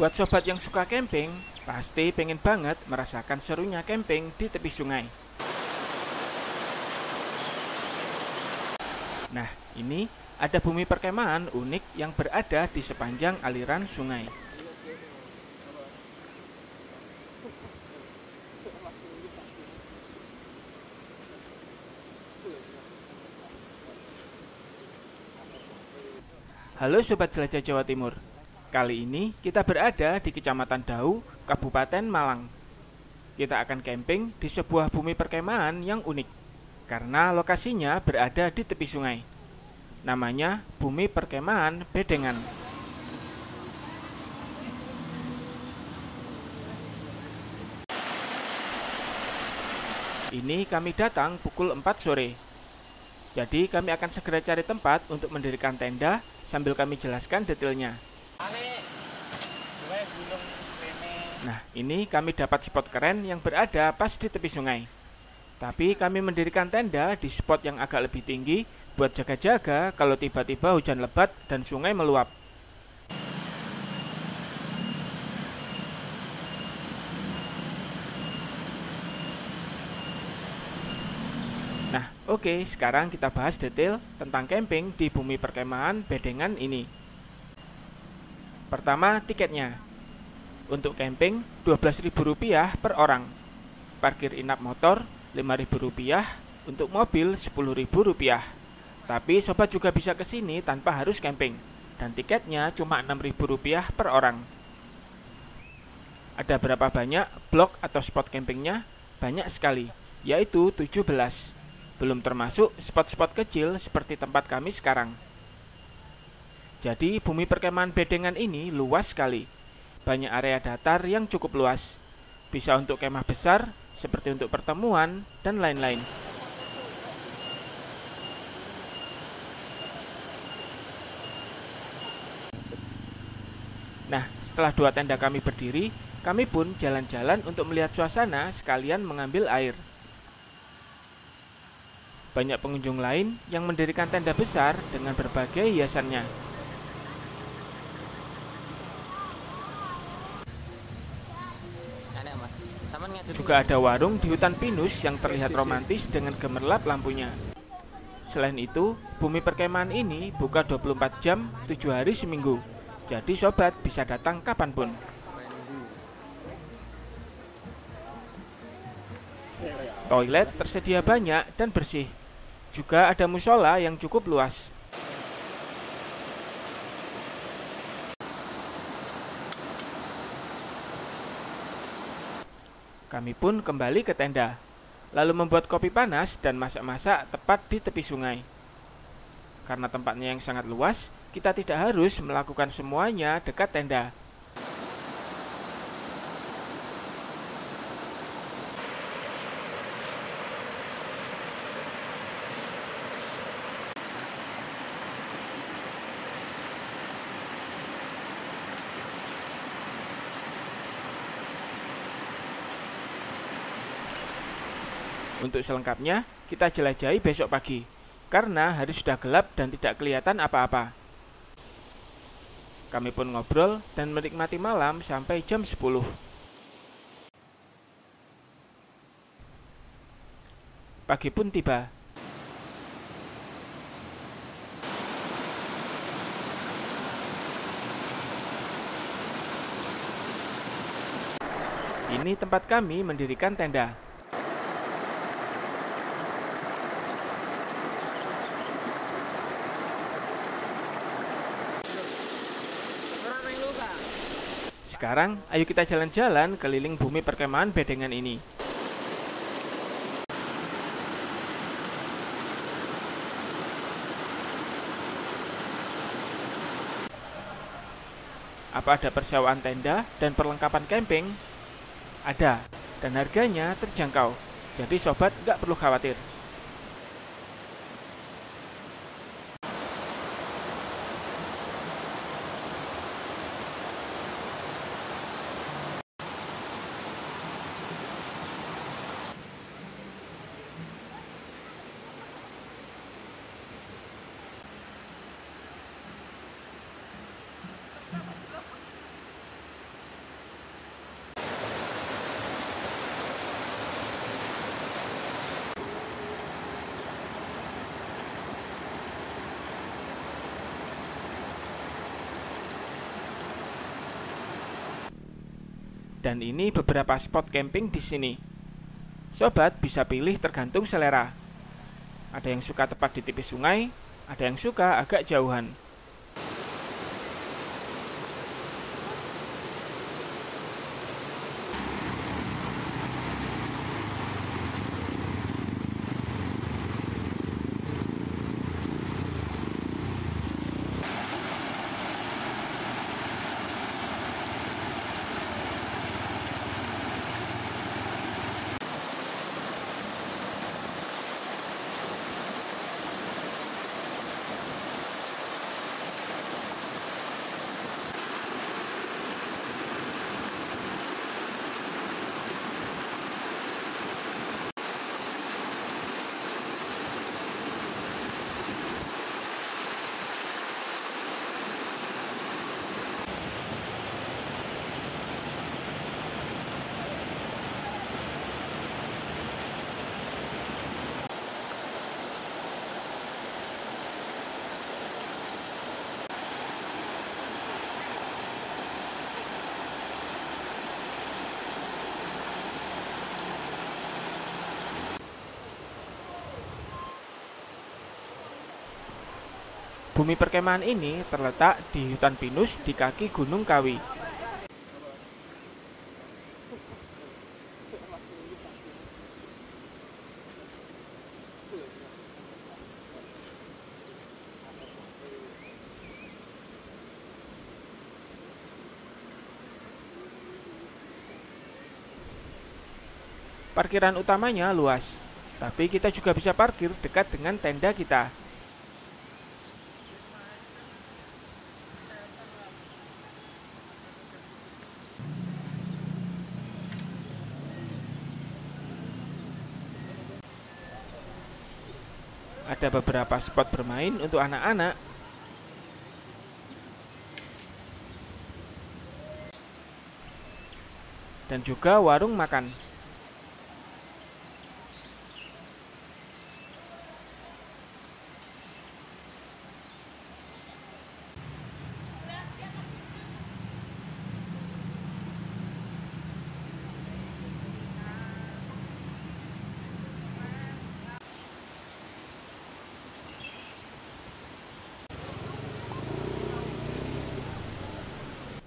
Buat sobat yang suka camping, pasti pengen banget merasakan serunya camping di tepi sungai. Nah, ini ada bumi perkemahan unik yang berada di sepanjang aliran sungai. Halo Sobat Jelajah Jawa Timur. Kali ini kita berada di Kecamatan Dau, Kabupaten Malang. Kita akan camping di sebuah bumi perkemahan yang unik karena lokasinya berada di tepi sungai. Namanya Bumi Perkemahan Bedengan. Ini kami datang pukul 4 sore. Jadi kami akan segera cari tempat untuk mendirikan tenda sambil kami jelaskan detailnya. Nah, ini kami dapat spot keren yang berada pas di tepi sungai. Tapi kami mendirikan tenda di spot yang agak lebih tinggi buat jaga-jaga kalau tiba-tiba hujan lebat dan sungai meluap. Nah, oke, sekarang kita bahas detail tentang camping di Bumi Perkemahan Bedengan ini. Pertama, tiketnya. Untuk camping, Rp12.000 per orang. Parkir inap motor, Rp5.000. Untuk mobil, Rp10.000. Tapi sobat juga bisa ke sini tanpa harus camping. Dan tiketnya cuma Rp6.000 per orang. Ada berapa banyak blok atau spot campingnya? Banyak sekali, yaitu 17. Belum termasuk spot-spot kecil seperti tempat kami sekarang. Jadi Bumi Perkemahan Bedengan ini luas sekali. Banyak area datar yang cukup luas. Bisa untuk kemah besar, seperti untuk pertemuan, dan lain-lain. Nah, setelah 2 tenda kami berdiri, kami pun jalan-jalan untuk melihat suasana sekalian mengambil air. Banyak pengunjung lain yang mendirikan tenda besar dengan berbagai hiasannya. Juga ada warung di hutan pinus yang terlihat romantis dengan gemerlap lampunya. Selain itu, Bumi Perkemahan ini buka 24 jam, 7 hari seminggu. Jadi sobat bisa datang kapanpun. Toilet tersedia banyak dan bersih. Juga ada musola yang cukup luas. Kami pun kembali ke tenda, lalu membuat kopi panas dan masak-masak tepat di tepi sungai. Karena tempatnya yang sangat luas, kita tidak harus melakukan semuanya dekat tenda. Untuk selengkapnya, kita jelajahi besok pagi, karena hari sudah gelap dan tidak kelihatan apa-apa. Kami pun ngobrol dan menikmati malam sampai jam 10. Pagi pun tiba. Ini tempat kami mendirikan tenda. Sekarang, ayo kita jalan-jalan keliling Bumi Perkemahan Bedengan ini. Apa ada persewaan tenda dan perlengkapan camping? Ada, dan harganya terjangkau. Jadi sobat nggak perlu khawatir. Dan ini beberapa spot camping di sini. Sobat bisa pilih tergantung selera. Ada yang suka tepat di tepi sungai, ada yang suka agak jauhan. Bumi perkemahan ini terletak di hutan pinus di kaki Gunung Kawi. Parkiran utamanya luas, tapi kita juga bisa parkir dekat dengan tenda kita. Ada beberapa spot bermain untuk anak-anak. Dan juga warung makan.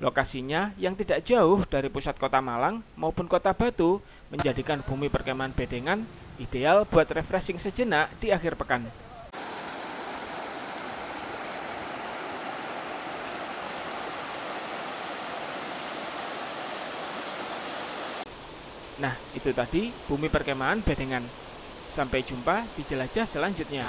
Lokasinya yang tidak jauh dari pusat kota Malang maupun kota Batu menjadikan bumi perkemahan Bedengan ideal buat refreshing sejenak di akhir pekan. Nah, itu tadi bumi perkemahan Bedengan. Sampai jumpa di jelajah selanjutnya.